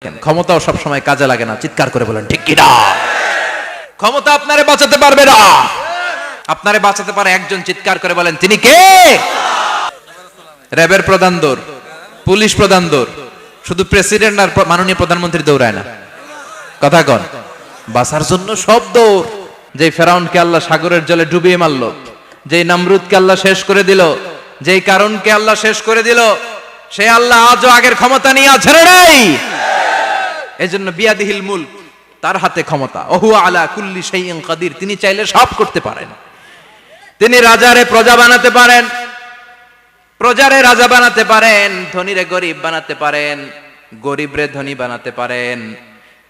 ক্ষমতাও সব সময় কাজে লাগে না। চিৎকার করে বলেন ঠিক কি না? ক্ষমতা আপনারে বাঁচাতে পারবে না। আপনারে বাঁচাতে পারে একজন। চিৎকার করে বলেন তিনি কে? র্যাবের প্রধান দৌড়, পুলিশ প্রধান দৌড়, শুধু প্রেসিডেন্ট আর মাননীয় প্রধানমন্ত্রী দৌড়ায় না। কথা কন, বাঁচার জন্য সব দৌড়। যেই ফেরাউনকে আল্লাহ সাগরের জলে ডুবিয়ে মারল, যেই নমরুদকে আল্লাহ শেষ করে দিল, যেই কারণকে আল্লাহ শেষ করে দিল, সে আল্লাহ আজও আগের ক্ষমতা নিয়ে ছেড়ে নাই। এজন্য বিয়াদিহিল মুলক, তার হাতে ক্ষমতা। ওহু আলা কুল্লি শাইইন কাদির, তিনি চাইলে সব করতে পারেন। তিনি রাজারে প্রজা বানাতে পারেন, প্রজারে রাজা বানাতে পারেন, ধনীরে গরিব বানাতে পারেন, গরিবরে ধনী বানাতে পারেন।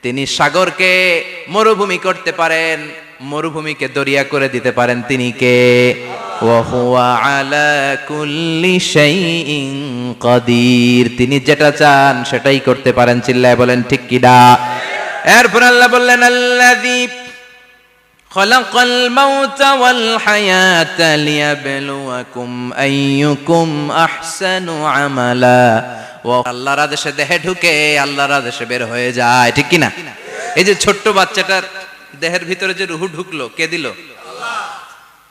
তিনি সাগরকে মরুভূমি করতে পারেন, মরুভূমিকে দরিয়া করে দিতে পারেন। তিনি কে? ওয়া হুয়া আলা কুল্লি শাইইন কাদির, তিনি যেটা চান সেটাই করতে পারেন। চিল্লায় বলেন ঠিক কি না? এরপর আল্লাহ বললেন আল্লাযী খালাকাল মাউতা ওয়াল হায়াতা লিয়াবলুয়াকুম আইয়ুকুম আহসানু আমালা। ও আল্লাহর আদেশে দেহে ঢুকে আল্লাহর আদেশে বের হয়ে যায়, ঠিক কি না? এই যে ছোট্ট বাচ্চাটার দেহের ভিতরে যে রূহ ঢুকলো, কে দিল? আল্লাহ।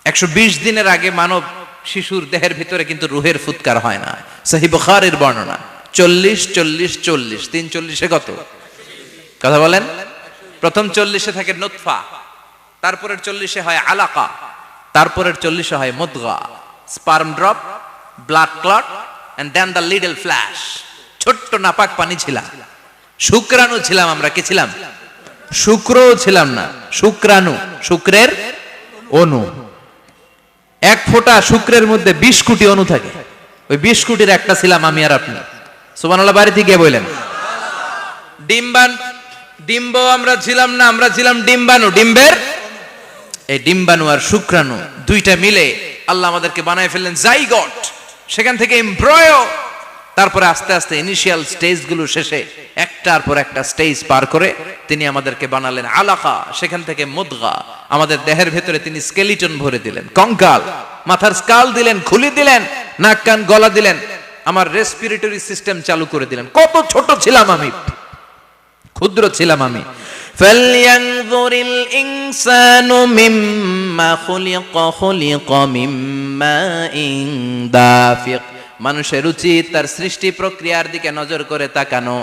120 দিনের আগে মানব শিশুর দেহের ভিতরে কিন্তু রূহের ফুৎকার হয় না। সহিহ বুখারীর বর্ণনা 40 40 40, 340 কত? কথা বলেন। প্রথম 40 থাকে নুতফা, তারপরের 40 হয় আলাকা, তারপরের 40 হয় মুদগা, sperm drop, blood clot and then the little flesh. ছোট্ট নাপাক পানি ছিলাম, শুক্রাণু ছিলাম আমরা। কি ছিলাম? শুক্রও ছিলাম না, শুক্রাণু, শুক্রের অণু। এক ফোঁটা শুক্রের মধ্যে 20 কোটি অণু থাকে। ওই 20 কোটির একটা ছিলাম আমি আর আপনি। সুবহানাল্লাহ, বাড়িতে গিয়ে বললেন। ডিম্ব আমরা ছিলাম না, আমরা ছিলাম ডিম্বাণু, ডিম্বের। এই ডিম্বাণু আর শুক্রাণু দুইটা মিলে আল্লাহ আমাদেরকে বানায় ফেললেন জাইগট, সেখান থেকে এমব্রয়ো, তারপরে আস্তে আস্তে ইনিশিয়াল স্টেজগুলো শেষে একটার পর একটা স্টেজ পার করে তিনি আমাদেরকে বানালেন আলাকা, সেখান থেকে মুদগা। আমাদের দেহের ভেতরে তিনি স্কেলিটন ভরে দিলেন, কঙ্কাল, মাথার স্কাল দিলেন, খুলি দিলেন, নাক কান গলা দিলেন, আমার রেসপিরেটরি সিস্টেম চালু করে দিলেন। কত ছোট ছিলাম আমি, ক্ষুদ্র ছিলাম আমি। ফালইয়ানযুরিল ইনসানু মিম্মা খুলিকা মিম্মাইন দাফিক। মানুষের উচিত তার সৃষ্টি প্রক্রিয়ার দিকে নজর করে তাকানো।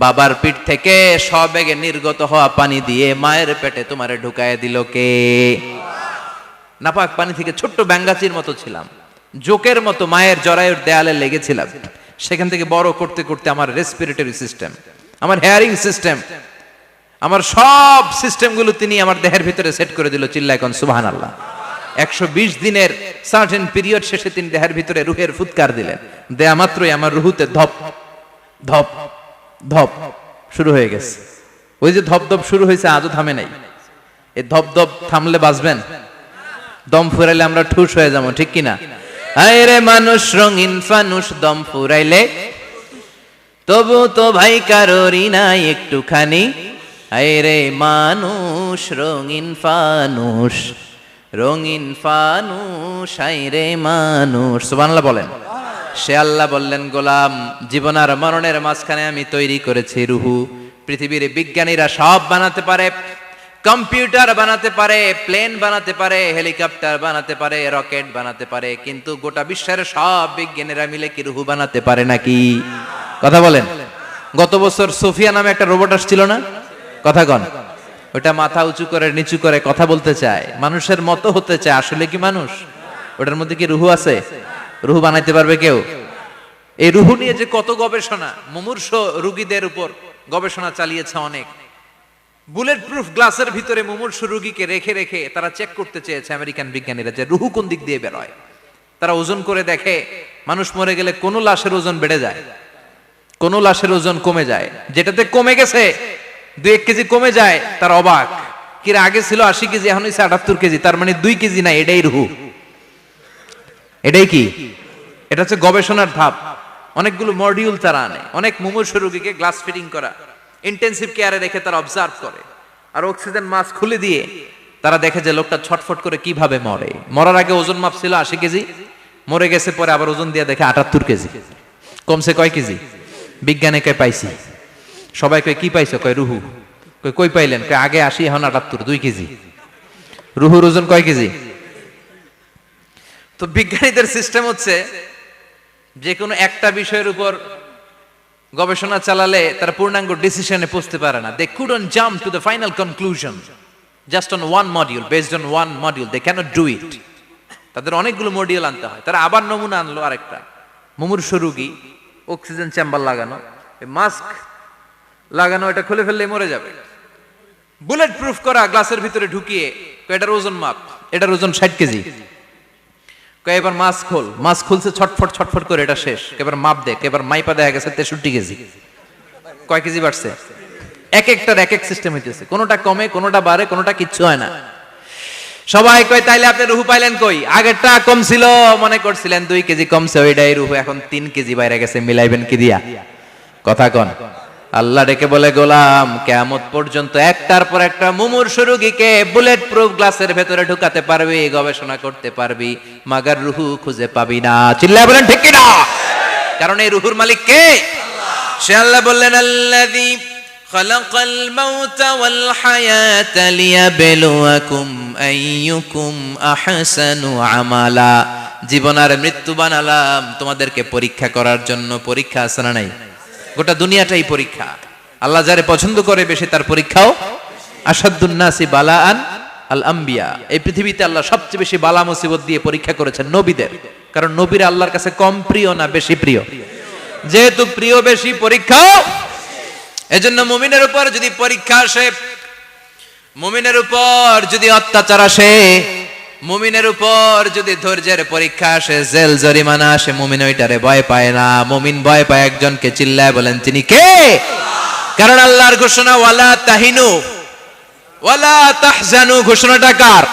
বাবার পিঠ থেকে সবেগে নির্গত হওয়া পানি দিয়ে মায়ের পেটে তোমারে ঢুকায় দিল কে? নাপাক পানি থেকে ছোট্ট ব্যাঙ্গাচির মতো ছিলাম, জোকের মতো মায়ের জরায়ুর দেয়ালে লেগেছিলাম। সেখান থেকে বড় করতে করতে আমার রেসপিরেটরি সিস্টেম, আমার হেয়ারিং সিস্টেম, আমার সব সিস্টেমগুলো তিনি আমার দেহের ভিতরে সেট করে দিল। চিল্লায় কোন সুবহানাল্লাহ। 120 দিনের সার্টেন পিরিয়ড শেষে তিনি দেহের ভিতরে রুহের ফুৎকার দিলেন। দেয়া মাত্রই আমার রুহুতে ধপ ধপ ধপ শুরু হয়ে গেছে। ওই যে ধপ ধপ শুরু হয়েছে, আজও থামে নাই। এই ধপ ধপ থামলে বাঁচবেন? দম ফুরাইলে আমরা ঠুস হয়ে যাবো, ঠিক কিনা? হায় রে মানুষ রঙিন ফানুষ, দম ফুরাইলে তবু তো ভাই কারোরই নাই একটুখানি। হায় রে মানুষ রঙিন ফানুষ, রঙিন ফানুষ, হায় রে মানুষ। সুবহানাল্লাহ বলেন। সে আল্লাহ বললেন, গোলাম, জীবন আর মরণের মাঝখানে আমি তৈরি করেছি রুহু। পৃথিবীর বিজ্ঞানীরা সব বানাতে পারে, কম্পিউটার বানাতে পারে, প্লেন বানাতে পারে, হেলিকপ্টার বানাতে পারে, রকেট বানাতে পারে, কিন্তু গোটা বিশ্বের সব বিজ্ঞানীরা মিলে কি রুহু বানাতে পারে নাকি? কথা বলেন। গত বছর সোফিয়া নামে একটা রোবট আসছিল না? কথা কন। ওটা মাথা উঁচু করে নিচু করে কথা বলতে চায়, মানুষের মতো হতে চায়। আসলে কি মানুষ? ওটার মধ্যে কি রুহু আছে? রুহু বানাইতে পারবে কেউ? এই রুহু নিয়ে যে কত গবেষণা, মুমূর্ষ রোগীদের উপর গবেষণা চালিয়েছে অনেক। বুলেট প্রুফ গ্লাসের ভিতরে মুমূর্ষ রোগীকে রেখে রেখে তারা চেক করতে চেয়েছে আমেরিকান বিজ্ঞানীরা যে রুহু কোন দিক দিয়ে বের হয়। তারা ওজন করে দেখে, মানুষ মরে গেলে কোন লাশের ওজন বেড়ে যায়, কোন লাশের ওজন কমে যায়। যেটাতে কমে গেছে 2-1 কেজি কমে যায়, তার অবাক। কিরা আগে ছিল 80 কেজি, এখন হয়েছে 78 কেজি, তার মানে 2 কেজি না, এটাই রুহু। এটাই কি? এটা হচ্ছে গবেষণার ধাপ। অনেকগুলো মডিউল তারা আনে, অনেক মুমূর্ষ রোগীকে গ্লাস ফিটিং করা, ইন্টেন্সিভ কেয়ারে রেখে তারা অবজার্ভ করে, আর অক্সিজেন মাস্ক খুলে দিয়ে তারা দেখে যে লোকটা ছটফট করে কিভাবে মরে। মরার আগে ওজন মাপ ছিল 80 কেজি, মরে গেছে পরে আবার ওজন দিয়ে দেখে 78 কেজি। কমছে কয় কেজি? বিজ্ঞানীকে পাইছি সবাই কয় কি পাইছো? কয় রুহু। কই পাইলেন? কয় আগে 80 এখন 78, 2 কেজি। রুহুর ওজন কয় কেজি? তো বিজ্ঞানীদের সিস্টেম হচ্ছে যে কোনো একটা বিষয়ের উপর গবেষণা চালালে তারা পূর্ণাঙ্গ ডিসিশনে পৌঁছতে পারে না। They couldn't jump to the final conclusion just on one module, based on one module, they can't do it. তাদের অনেকগুলো মডিউল আনতে হয়। তারা আবার নমুনা আনলো আরেকটা মুমূর্ষ রোগী, অক্সিজেন চেম্বার লাগানো, মাস্ক লাগানো, এটা খুলে ফেললে মরে যাবে। বুলেট প্রুফ করা গ্লাসের ভিতরে ঢুকিয়ে এটার ওজন মাপ, এটার ওজন 60 কেজি। এবার মাস্ক খোল, মাস্ক খুলছে ছটফট ছটফট করে, এটা শেষ। এবার মাপ দেখ, এবার মাইপা দেখা গেছে 63 কেজি। কয় কেজি বাড়ছে? এক একটার এক এক সিস্টেম হইতেছে, কোনোটা কমে, কোনোটা বাড়ে, কোনোটা কিচ্ছু হয় না। সবাই কয় তাইলে আপনি রুহু পাইলেন কই? আগেরটা কম ছিল, মনে করছিলেন 2 কেজি কমছে, ওইটাই রুহু, এখন 3 কেজি বাইরে গেছে, মিলাইবেন কি দিয়া? কথা কন। আল্লাহ ডেকে বলে, গোলাম কিয়ামত পর্যন্ত একটার পর একটা মুমূর্ষ রোগীকে বুলেট প্রুফ গ্লাসের ভেতরে ঢুকাতে পারবি, গবেষণা করতে পারবি, মাগার রুহু খুঁজে পাবি না। চিল্লায় বলেন ঠিক কি না? কারণ এই রুহুর মালিক কে? সে আল্লাহ বললেন, আল্লাযী খালাকাল মাউতা ওয়াল হায়াতা লিয়াবলুয়াকুম আইয়ুকুম আহসানু আমালা। জীবন আর মৃত্যু বানালাম তোমাদেরকে পরীক্ষা করার জন্য। পরীক্ষা আছে না নাই? গোটা দুনিয়াটাই পরীক্ষা। আল্লাহ যারে পছন্দ করে বেশি তার পরীক্ষাও। আসাদুন নাসি বালাআন আল আম্বিয়া। এই পৃথিবীতে আল্লাহ সবচেয়ে বেশি বালা মুসিবত দিয়ে পরীক্ষা করেছেন নবীদের। কারণ নবীরা আল্লাহর কাছে কম প্রিয় না বেশি প্রিয়? যেহেতু প্রিয় বেশি, পরীক্ষাও। এজন্য মুমিনের উপর যদি পরীক্ষা আসে, মুমিনের উপর যদি অত্যাচার আসে, মুমিনের উপর যদি ধৈর্যের পরীক্ষা আসে, জেল জরিমানা আসে, মুমিন ওইটারে ভয় পায় না। মুমিন ভয় পায় একজনকে। চিল্লায় বলেন তিনি কে? কারণ আল্লাহর ঘোষণা, ওয়ালা তাহিনু ওয়ালা তাহজানু। ঘোষণাটা কার?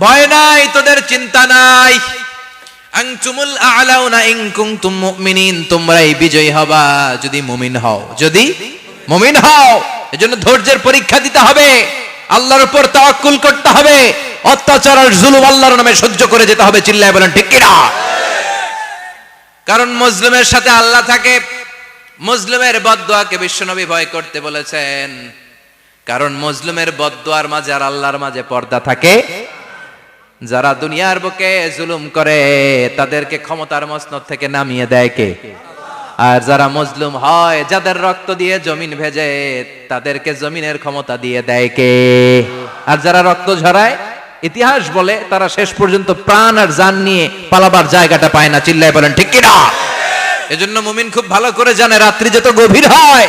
ভয় নাই, তোদের চিন্তা নাই। আনতুমুল আ'লাউনা ইন কুনতুম মুমিনিন। তোমরাই বিজয়ী হবা যদি মুমিন হও, যদি মুমিন হও। এজন্য ধৈর্যের পরীক্ষা দিতে হবে, আল্লাহর উপর তাওয়াক্কুল করতে হবে, অত্যাচার আর জুলুম আল্লাহর নামে সহ্য করে যেতে হবে। চিল্লায় বলেন ঠিক কি না? কারণ মুসলিমের সাথে আল্লাহ থাকে। মুসলিমের বদদুয়াকে বিশ্বনবী ভয় করতে বলেছেন। কারণ মুসলিমের বদদুয়ার মাঝে আর আল্লাহর মাঝে পর্দা থাকে। যারা দুনিয়ার বুকে জুলুম করে তাদেরকে ক্ষমতার মসনদ থেকে নামিয়ে দেয় কে? আর যারা মজলুম হয়, যাদের রক্ত দিয়ে জমিন ভেজে, তাদেরকে জমিনের ক্ষমতা দিয়ে দেয় কে? আর যারা রক্ত ঝরায়, ইতিহাস বলে তারা শেষ পর্যন্ত প্রাণ আর জান নিয়ে পালাবার জায়গাটা পায় না। চিল্লায় বলেন ঠিক কি না? এজন্য মুমিন খুব ভালো করে জানে, রাত্রি যত গভীর হয়,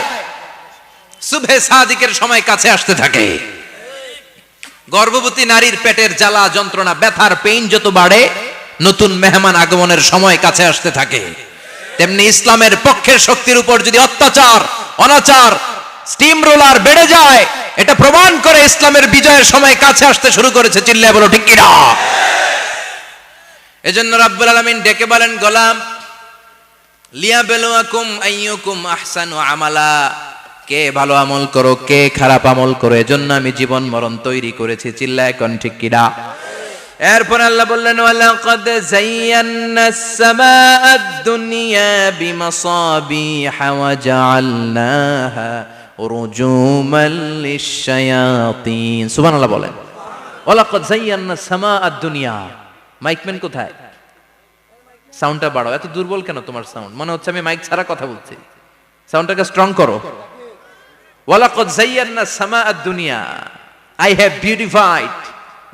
সুবহে সাদিকের সময় কাছে আসতে থাকে। গর্ভবতী নারীর পেটের জ্বালা যন্ত্রণা, ব্যথার পেইন যত বাড়ে, নতুন মেহমান আগমনের সময় কাছে আসতে থাকে। তেমনি ইসলামের পক্ষের শক্তির উপর যদি অত্যাচার, অনাচার, স্টিম রোলার বেড়ে যায়, এটা প্রমাণ করে ইসলামের বিজয়ের সময় কাছে আসতে শুরু করেছে। চিল্লায় বলো ঠিক কি না? এজন্য রাব্বুল আলামিন ডেকে বলেন, গোলাম লিয়াবলুয়াকুম আইয়ুকুম আহসানু আমালা। কে ভালো আমল করো, কে খারাপ আমল করো, এজন্য আমি জীবন মরণ তৈরি করেছি। চিল্লায় কোন ঠিক কি না? এরপর আল্লাহ বললেন, ওয়ালাকাদ যায়্যানাস সামাআদ দুনিয়া বিমাসাবিহা ওয়া জাআলনাহা রুজুমান লিশ-শায়াতিন। সুবহানাল্লাহ বলেন। ওয়ালাকাদ যায়্যানাস সামাআদ দুনিয়া। মাইকম্যান কোথায়? সাউন্ডটা বাড়াও। এত দুর্বল কেন তোমার সাউন্ড? মনে হচ্ছে আমি মাইক ছাড়া কথা বলছি। সাউন্ডটাকে স্ট্রং করো। ওয়ালাকাদ যায়্যানাস সামাআদ দুনিয়া। I have beautified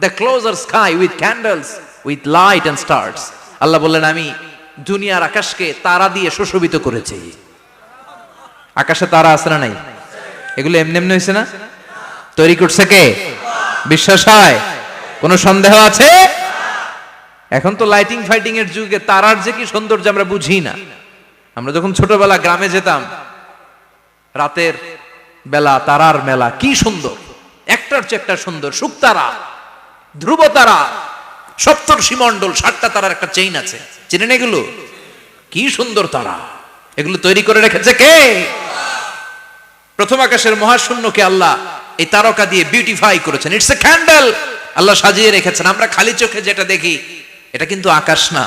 the closer sky with candles, with light and stars. আল্লাহ বললেন, আমি দুনিয়ার আকাশকে তারা দিয়ে সুশোভিত করেছি। আকাশে তারা আছে না নাই? এগুলো এমনি এমনি হয়েছে না? তৈরি করছে কে? বিশ্বাস হয়? কোনো সন্দেহ আছে? এখন তো লাইটিং ফাইটিং এর যুগে তারার যে কি সৌন্দর্য আমরা বুঝি না। আমরা যখন ছোটবেলা গ্রামে যেতাম, রাতের বেলা তারার মেলা, কি সুন্দর, একটার চেয়ে একটা সুন্দর। শুকতারা, ধ্রুব তারা, সপ্তর্ষি মণ্ডল, 7টা তারার একটা চেইন আছে, চেনেন এগুলো? কি সুন্দর তারা! এগুলো তৈরি করে রেখেছে কে? প্রথম আকাশের মহাশূন্যকে আল্লাহ এই তারকা দিয়ে বিউটিফাই করেছেন। It's a candle. আল্লাহ সাজিয়ে রেখেছেন। আমরা খালি চোখে যেটা দেখি এটা কিন্তু আকাশ না,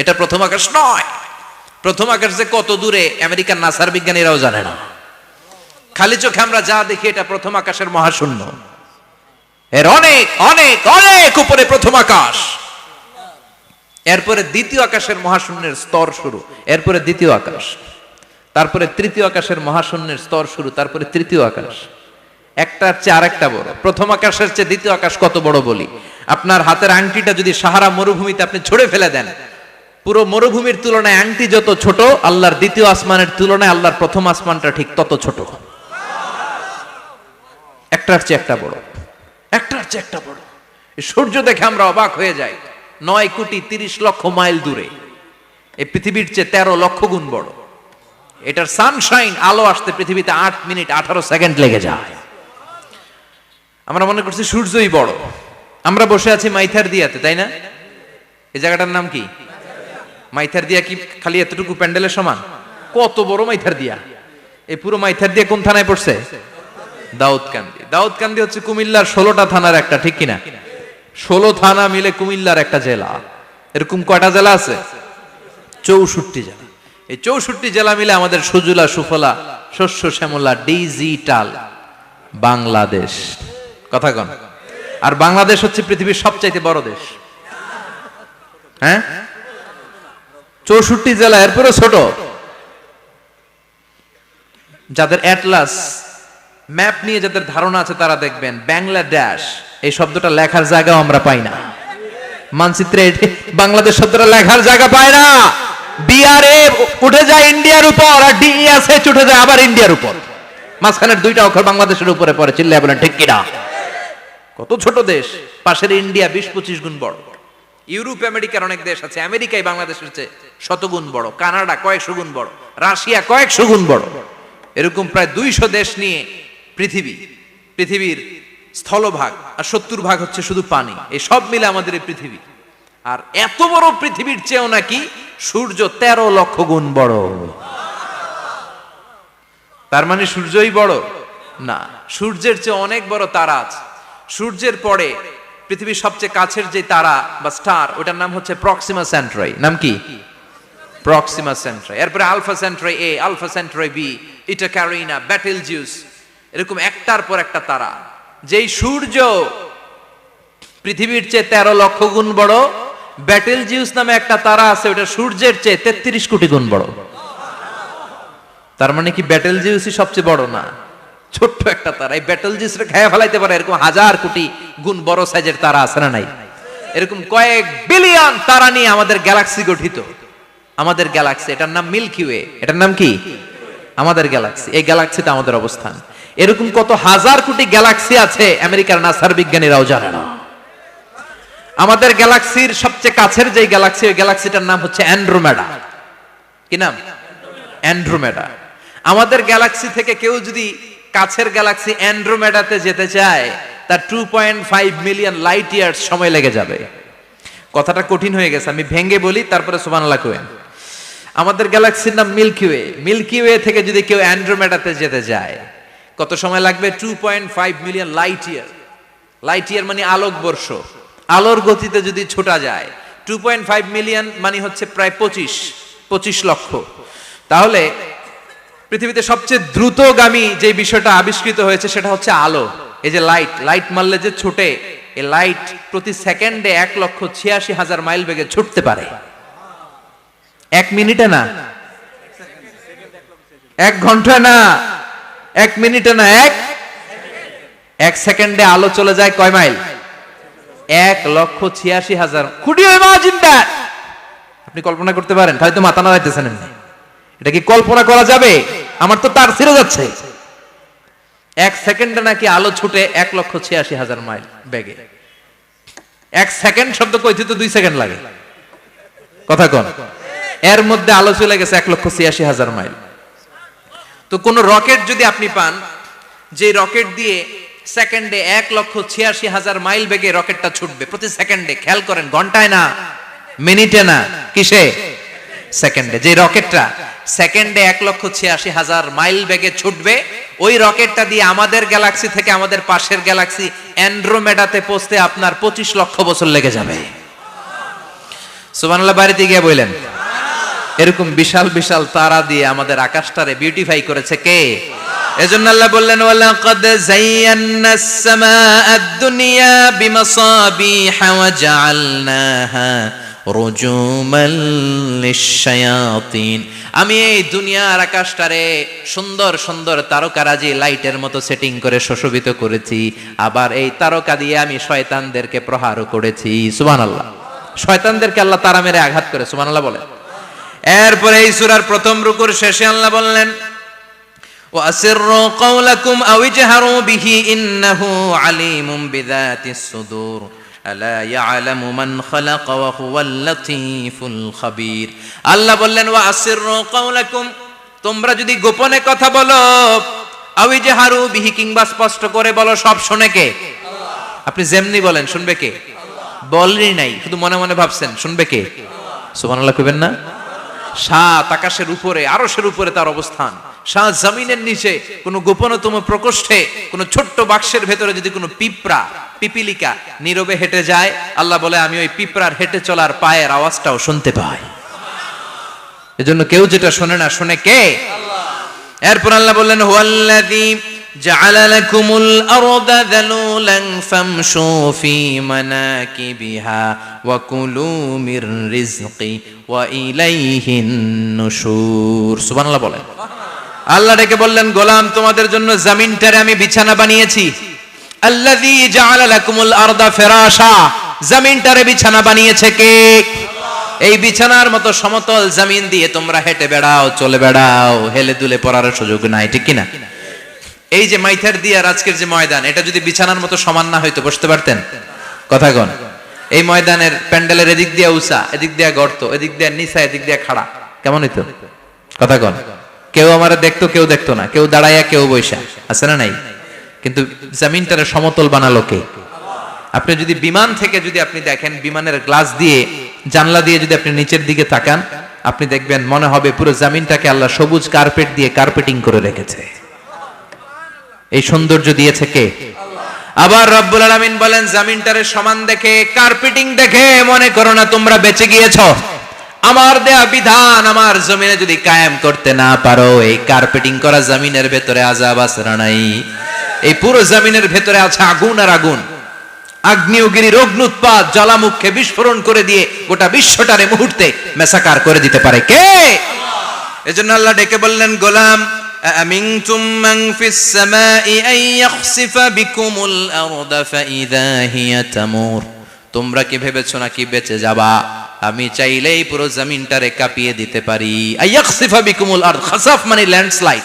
এটা প্রথম আকাশ নয়। প্রথম আকাশ যে কত দূরে আমেরিকার নাসার বিজ্ঞানীরাও জানে না। খালি চোখে আমরা যা দেখি এটা প্রথম আকাশের মহাশূন্য, এর অনেক অনেক অনেক উপরে প্রথম আকাশ, এরপরে দ্বিতীয় আকাশের মহাশূন্যের স্তর শুরু, এরপরে দ্বিতীয় আকাশ, তারপরে তৃতীয় আকাশের মহাশূন্যের স্তর শুরু, তারপরে তৃতীয় আকাশ। একটার চেয়ে আরেকটা বড়। প্রথম আকাশের চেয়ে দ্বিতীয় আকাশ কত বড় বলি, আপনার হাতের আংটিটা যদি সাহারা মরুভূমিতে আপনি ছুঁড়ে ফেলে দেন, পুরো মরুভূমির তুলনায় আংটি যত ছোট, আল্লাহর দ্বিতীয় আসমানের তুলনায় আল্লাহর প্রথম আসমানটা ঠিক তত ছোট। একটার চেয়ে একটা বড়, একটার চেয়ে একটা বড়। সূর্য দেখে আমরা অবাক হয়ে যাই, 9,30,00,000 মাইল দূরে। এই পৃথিবীর চেয়ে 13 লক্ষ গুণ বড়। এটার সানশাইন, আলো আসতে পৃথিবীতে 8 মিনিট 18 সেকেন্ড লেগে যায়। আমরা মনে করছি সূর্যই বড়। আমরা বসে আছি মাইথার দিয়াতে, তাই না? এই জায়গাটার নাম কি? মাইথার দিয়া। কি খালি এতটুকু প্যান্ডেলের সমান? কত বড় মাইথার দিয়া! এই পুরো মাইথার দিয়া কোন থানায় পড়ছে? দাউদকান্দি। দাউদকান্দি হচ্ছে কুমিল্লার 16টা থানার একটা, ঠিক কিনা? 16 থানা মিলে কুমিল্লার একটা জেলা। এরকম কয়টা জেলা আছে? 64 জেলা। এই 64 জেলা মিলে আমাদের সুজলা সুফলা শস্য শ্যামলা ডিজিটাল বাংলাদেশ। কথা কন। আর বাংলাদেশ হচ্ছে পৃথিবীর সবচাইতে বড় দেশ। হ্যাঁ, 64 জেলা, এরপরে ছোট। যাদের অ্যাটলাস ম্যাপ নিয়ে যাদের ধারণা আছে তারা দেখবেন বাংলাদেশ এই শব্দটা লেখার জায়গাও আমরা পাই না। মানচিত্রে বাংলাদেশ শব্দটা লেখার জায়গা পায় না। বিআরএ উঠে যায় ইন্ডিয়ার উপর, আর ডিএসএইচ উঠে যায় আবার ইন্ডিয়ার উপর। মাঝখানের দুইটা অক্ষর বাংলাদেশের উপরে পড়ে। চিল্লায় বলেন ঠিক কিনা? কত ছোট দেশ। পাশের ইন্ডিয়া 20-25 গুণ বড়। ইউরোপ আমেরিকার অনেক দেশ আছে, আমেরিকায় বাংলাদেশের চেয়ে শতগুণ বড়। কানাডা কয়েকশো গুণ বড়, রাশিয়া কয়েকশো গুণ বড়। এরকম প্রায় 200 দেশ নিয়ে পৃথিবীর স্থলভাগ, আর 70% হচ্ছে শুধু পানি। এই সব মিলে আমাদের এই পৃথিবী। আর এত বড় পৃথিবীর চেয়েও নাকি সূর্য 13 লক্ষ গুণ বড়। তার মানে সূর্যই বড় না, সূর্যের চেয়ে অনেক বড় তারা আছে। সূর্যের পরে পৃথিবীর সবচেয়ে কাছের যে তারা বা স্টার, ওটার নাম হচ্ছে প্রক্সিমা সেন্ট্রাই। নাম কি? প্রক্সিমা সেন্ট্রাই। এরপরে আলফা সেন্ট্রাই এ, আলফা সেন্ট্রাই বি, ইটা ক্যারিনা, বেটেলজিউস, এরকম একটার পর একটা তারা। যেই সূর্য পৃথিবীর চেয়ে 13 লক্ষ গুণ বড়, বেটেলজিউস নামে একটা তারা আছে, ওটা সূর্যের চেয়ে 33 কোটি গুণ বড়। তার মানে কি বেটেলজিউসই সবচেয়ে বড় না? ছোট্ট একটা তারা। এই বেটেলজিউসরে খেয়ে ফেলাইতে পারে এরকম 1000 কোটি গুণ বড় সাইজের তারা আছে না নাই? এরকম কয়েক বিলিয়ন তারা নিয়ে আমাদের গ্যালাক্সি গঠিত। আমাদের গ্যালাক্সি, এটার নাম মিল্কি ওয়ে। এটার নাম কি? আমাদের গ্যালাক্সি। এই গ্যালাক্সিতে আমাদের অবস্থান। এরকম কত হাজার কোটি গ্যালাক্সি আছে আমেরিকার নাসার বিজ্ঞানীরাও জানে না। আমাদের গ্যালাক্সির সবচেয়ে কাছের যে গ্যালাক্সি, ওই গ্যালাক্সিটার নাম হচ্ছে অ্যান্ড্রোমেডা। কি নাম? অ্যান্ড্রোমেডা। আমাদের গ্যালাক্সি থেকে কেউ যদি কাছের গ্যালাক্সি অ্যান্ড্রোমেডাতে যেতে চায়, তার 2.5 মিলিয়ন লাইট ইয়ার্স সময় লেগে যাবে। কথাটা কঠিন হয়ে গেছে, আমি ভেঙে বলি, তারপরে সুবহানাল্লাহ কইেন। আমাদের গ্যালাক্সির নাম মিল্কি ওয়ে। মিল্কি ওয়ে থেকে যদি কেউ অ্যান্ড্রোমেডাতে যেতে যায়, কত সময় লাগবে? 2.5 million light year. Light year মানে আলোক বর্ষ। আলোর গতিতে যদি ছোটা যায়, 2.5 মিলিয়ন মানে হচ্ছে প্রায় 25 লক্ষ। তাহলে পৃথিবীতে সবচেয়ে দ্রুতগামী যে বিষয়টা আবিষ্কৃত হয়েছে সেটা হচ্ছে আলো। এই যে লাইট মারলে যে ছুটে, এই লাইট প্রতি সেকেন্ডে 1,86,000 মাইল বেগে ছুটতে পারে। 1 মিনিটে না, 1 ঘন্টা না, 1 মিনিটে না, 1 সেকেন্ডে আলো চলে যায় কয় mile? 1,86,000। Could you imagine that? আপনি কল্পনা করতে পারেন? তাহলে তো মাথা নাড়াইতেছেন এমনি। এটা কি কল্পনা করা যাবে? আমার তো তার ছিঁড়ে যাচ্ছে। 1 সেকেন্ডে নাকি আলো ছুটে 1,86,000 মাইল বেগে। 1 সেকেন্ড শব্দ কইতে তো 2 সেকেন্ড লাগে। কথা কোন? এর মধ্যে আলো চলে গেছে 1,86,000 মাইল। তো কোন রকেট যদি আপনি পান, যে রকেট দিয়ে সেকেন্ডে 1,86,000 মাইল বেগে রকেটটা ছুটবে প্রতি সেকেন্ডে, খেয়াল করেন, ঘন্টায় না, মিনিটে না, কিসে? সেকেন্ডে। যে রকেটটা সেকেন্ডে 1,86,000 মাইল বেগে ছুটবে, ওই রকেটটা দিয়ে আমাদের গ্যালাক্সি থেকে আমাদের পাশের গ্যালাক্সি অ্যান্ড্রোমেডাতে পৌঁছতে আপনার 25 লক্ষ বছর লেগে যাবে। সুবহানাল্লাহ বাড়িতে গিয়ে বললেন। এরকম বিশাল বিশাল তারা দিয়ে আমাদের আকাশটারে বিউটিফাই করেছে কে? এজন্য আল্লাহ বললেন ওয়ালাকাদ যায়্যানাস সামাআদ দুনিয়া বিমাসাবিহা ওয়া জাআলনাহা রুজুমান লিশ-শায়াতিন। আমি এই দুনিয়ার আকাশটারে সুন্দর সুন্দর তারকারাজি লাইটের মতো সেটিং করে সুশোভিত করেছি, আবার এই তারকা দিয়ে আমি শয়তানদেরকে প্রহারও করেছি। সুবহানাল্লাহ। শয়তানদেরকে আল্লাহ তারা মেরে আঘাত করে। সুবহানাল্লাহ বলেন। এরপরে এই সূরার প্রথম রুকুর শেষে আল্লাহ বললেন وَأَسِرُّوا قَوْلَكُمْ أَوْ اجْهَرُوا بِهِ إِنَّهُ عَلِيمٌ بِذَاتِ الصُّدُورِ أَلَا يَعْلَمُ مَنْ خَلَقَ وَهُوَ اللَّطِيفُ الْخَبِيرُ। আল্লাহ বললেন وَأَسِرُّوا قَوْلَكُمْ, তোমরা যদি গোপনে কথা বলো, আও ইজহারু বিহি, কিংবা স্পষ্ট করে বলো, সব শুনে কে? আল্লাহ। আপনি যেমনি বলেন শুনবে কে? বলেনই নাই, শুধু মনে মনে ভাবছেন, শুনবে কে? সুবহানাল্লাহ কইবেন না? সাত আকাশের উপরে, আরশের উপরে তার অবস্থান, সাত জমিনের নিচে কোন গোপনতম প্রকোষ্ঠে, কোন ছোট্ট বাক্সের ভেতরে যদি কোনো পিঁপড়া, পিপিলিকা নীরবে হেঁটে যায়, আল্লাহ বলে আমি ওই পিঁপড়ার হেঁটে চলার পায়ের আওয়াজটাও শুনতে পাই। এজন্য কেউ যেটা শোনে না, শোনে কে? আল্লাহ। এরপর আল্লাহ বললেন হুয়াল্লাযী জাআলা লাকুমুল আরদা যালুলান ফামশু ফি মানাকিবিহা ওয়া কুলু মির রিজকি ওয়া ইলাইহিন নুশুর। সুবহানাল্লাহ বলেন। আল্লাহ ডেকে বললেন গোলাম, তোমাদের জন্য জমিনটারে আমি বিছানা বানিয়েছি। আল্লাযী জাআলা লাকুমুল আরদা ফিরাশা, জমিনটারে বিছানা বানিয়েছে কে? এই বিছানার মতো সমতল জমিন দিয়ে তোমরা হেঁটে বেড়াও, চলে বেড়াও, হেলে দুলে পড়ার সুযোগ নাই, ঠিক কিনা? এই যে মাইথার দিয়ে আর আজকের যে ময়দান, এটা যদি বিছানার মতো সমান না হইতো বসতে পারতেন? কথা কন। এই ময়দানের প্যান্ডেলের এদিক দিয়ে উঁচা, এদিক দিয়ে গর্ত, এদিক দিয়ে নিচা, এদিক দিয়ে খাড়া, কেমন হইতো? কথা কন। কেউ আমারে দেখতো, কেউ দেখতো না, কেউ দাঁড়াইয়া, কেউ বৈশা, আছে না নাই? কিন্তু জমিনটারে সমতল বানালো কে? আপনি যদি বিমান থেকে যদি আপনি দেখেন, বিমানের গ্লাস দিয়ে, জানলা দিয়ে যদি আপনি নিচের দিকে তাকান, আপনি দেখবেন মনে হবে পুরো জমিনটাকে আল্লাহ সবুজ কার্পেট দিয়ে কার্পেটিং করে রেখেছে। এই সৌন্দর্য দিয়েছে কে? আবার রব্বুল আলামিন বলেন জমিনটারে সমান দেখে, কার্পেটিং দেখে মনে করো না তোমরা বেঁচে গিয়েছো। আমার দেয়া বিধান আমার জমিনে যদি কায়েম করতে না পারো, এই কার্পেটিং করা জমিনের ভেতরে আযাব আছে না নাই? এই পুরো জমিনের ভেতরে আছে আগুন আর আগুন। আগ্নেয়গিরির অগ্নুৎপাত জ্বালামুখে বিস্ফোরণ করে দিয়ে গোটা বিশ্বটারে মুহূর্তে মেসাকার করে দিতে পারে কে? আল্লাহ। এজন্য আল্লাহ ডেকে বললেন গোলাম, আমিনতুম মান ফিস সামাই আন ইয়াখসিফা বিকুমুল আরদা ফাইযা হিয়া তামুর। তোমরা কি ভেবেছো নাকি বেঁচে যাবা? আমি চাইলেই পুরো জমিনটারে কাঁপিয়ে দিতে পারি। আয়াখসিফা বিকুমুল আরদ, খাসাফ মানে ল্যান্ডস্লাইড।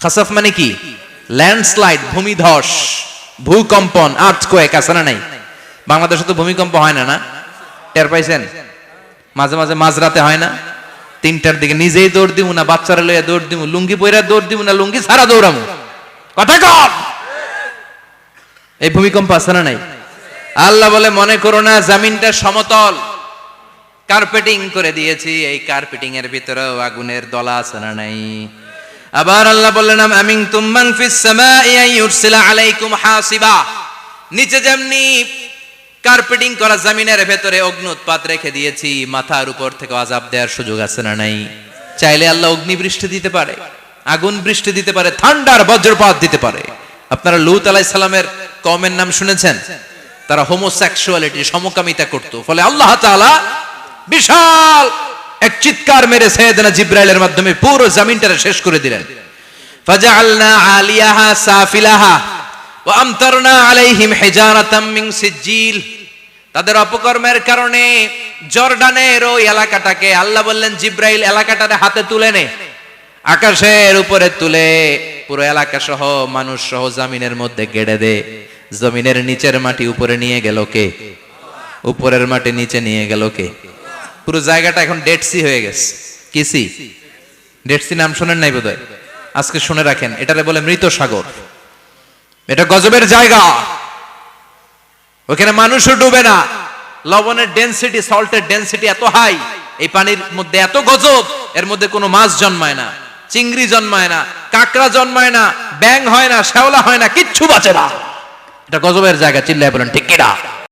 খাসাফ মানে কি? ল্যান্ডস্লাইড, ভূমিধস, ভূকম্পন, আর্থকোয়েক, আছে না নাই? বাংলাদেশে তো ভূমিকম্প হয় না, না? টের পাইছেন? মাঝে মাঝে মাঝরাতে হয় না? 3টার দিকে নিজেই দৌড় দিমু না বাচ্চারা লইয়া দৌড় দিমু, লুঙ্গি পইরা দৌড় দিমু না লুঙ্গি ছাড়া দৌড়ামু? কথা কর। এই ভূমিকম্প আছে না নাই? আল্লাহ বলে মনে করো না জমিনটা সমতল, কার্পেটিং করে দিয়েছি, এই কার্পেটিং এর ভিতরেও আগুনের দলা আছে না নাই? আবার আল্লাহ বললেন আমিনতুম মান ফিস সামাই আন ইউরসিলা আলাইকুম হাসিবা। নিচে যেমনি কার্পেটিং করা জমিনের ভেতরে অগ্নুৎপাত রেখে দিয়েছি, মাথার উপর থেকে আযাব দেওয়ার সুযোগ আছে না নাই? চাইলে আল্লাহ অগ্নি বৃষ্টি দিতে পারে, আগুন বৃষ্টি দিতে পারে, ঠান্ডার বজ্রপাত দিতে পারে। আপনারা লূত আলাইহিস সালামের কওমের নাম শুনেছেন? তারা হোমোসেক্সুয়ালিটি, সমকামিতা করত। ফলে আল্লাহ তাআলা বিশাল এক চিৎকার মেরে সাইয়েদনা জিবরাইলের মাধ্যমে পুরো জমিনটারে শেষ করে দিলেন। ফাজআলনা আলিয়াহা সাফিলাহা ওয়া আমতারনা আলাইহিম হিজারাতাম মিন সিজিল। তাদের অপকর্মের কারণে জর্ডানের ওই এলাকাটাকে আল্লাহ বললেন জিবরাইল এলাকাটারে হাতে তুলে নে, আকাশের উপরে তুলে পুরো এলাকা সহ মানুষ সহ জমিনের মধ্যে গেড়ে দে। জমিনের নিচের মাটি উপরে নিয়ে গেল কে? উপরের মাটি নিচে নিয়ে গেল কে? পুরো জায়গাটা এখন ডেড সি হয়ে গেছে। কি সি? ডেড সি নাম শুনেন নাই বোধহয়? আজকে শুনে রাখেন, এটারে বলে মৃত সাগর। এটা গজবের জায়গা, ওখানে মানুষও ডুবে না। লবণের ডেনসিটি, সল্টের ডেনসিটি এত হাই, এই পানির মধ্যে এত গজব, এর মধ্যে কোনো মাছ জন্মায় না, চিংড়ি জন্মায় না, কাঁকড়া জন্মায় না, ব্যাং হয় না, শ্যাওলা হয় না, কিচ্ছু বাঁচে না। এটা গজবের জায়গা। চিল্লায় বলেন ঠিক কিনা?